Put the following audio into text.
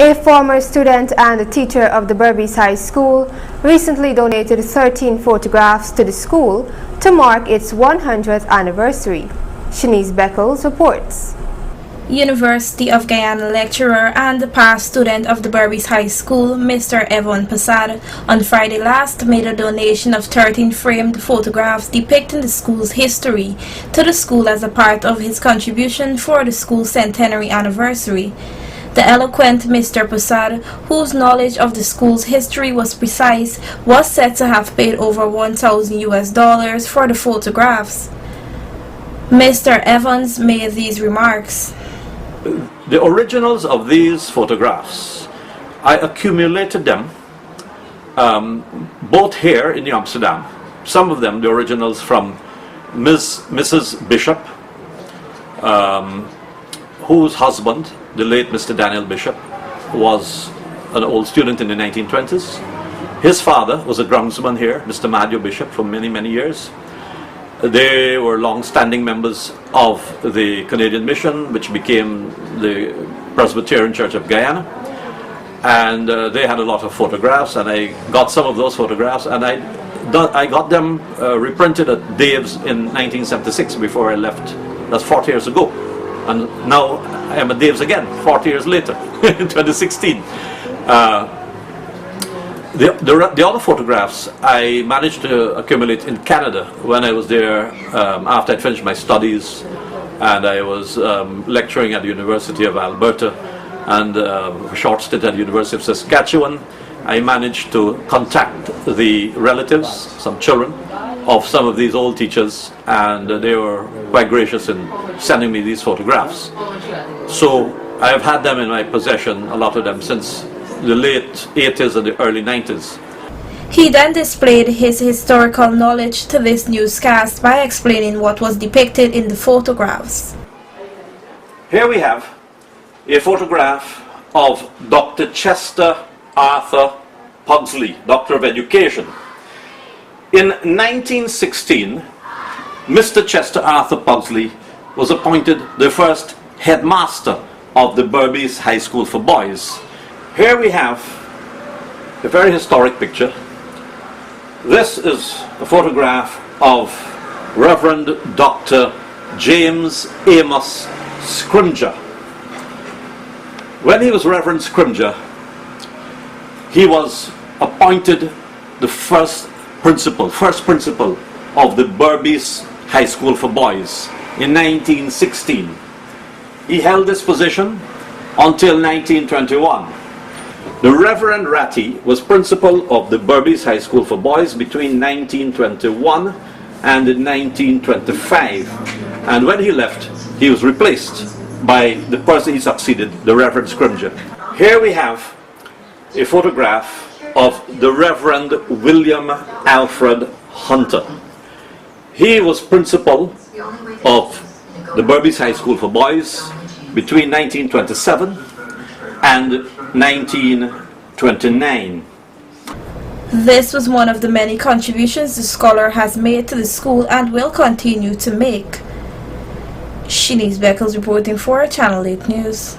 A former student and a teacher of the Berbice High School recently donated 13 photographs to the school to mark its 100th anniversary. Shanice Beckles reports. University of Guyana lecturer and past student of the Berbice High School, Mr. Evan Passad, on Friday last made a donation of 13 framed photographs depicting the school's history to the school as a part of his contribution for the school's centenary anniversary. The eloquent Mr. Passad, whose knowledge of the school's history was precise, was said to have paid over $1,000 for the photographs. Mr. Evans made these remarks. The originals of these photographs, I accumulated them both here in New Amsterdam. Some of them, the originals from Mrs. Bishop, whose husband, the late Mr. Daniel Bishop, was an old student in the 1920s. His father was a groundsman here, Mr. Madio Bishop, for many, many years. They were long-standing members of the Canadian Mission, which became the Presbyterian Church of Guyana. And they had a lot of photographs, and I got some of those photographs, and I got them reprinted at Dave's in 1976 before I left. That's 40 years ago. And now I am at Dave's again, 40 years later, in 2016. The other photographs I managed to accumulate in Canada when I was there after I finished my studies, and I was lecturing at the University of Alberta and a short stint at the University of Saskatchewan. I managed to contact the relatives, some children, of some of these old teachers, and they were quite gracious in sending me these photographs. So I have had them in my possession, a lot of them, since the late 80s and the early 90s. He then displayed his historical knowledge to this newscast by explaining what was depicted in the photographs. Here we have a photograph of Dr. Chester Arthur Pugsley, Doctor of Education. In 1916, Mr. Chester Arthur Pugsley was appointed the first headmaster of the Berbice High School for Boys. Here we have a very historic picture. This is a photograph of Reverend Dr. James Amos Scrimger. When he was Reverend Scrimger, he was appointed the first principal of the Berbice High School for Boys in 1916. He held this position until 1921. The Reverend Ratty was principal of the Berbice High School for Boys between 1921 and 1925. And when he left, he was replaced by the person he succeeded, the Reverend Scrimger. Here we have a photograph of the Reverend William Alfred Hunter. He was principal of the Berbice High School for Boys between 1927 and 1929. This was one of the many contributions the scholar has made to the school and will continue to make. Shanice Beckles reporting for Channel 8 News.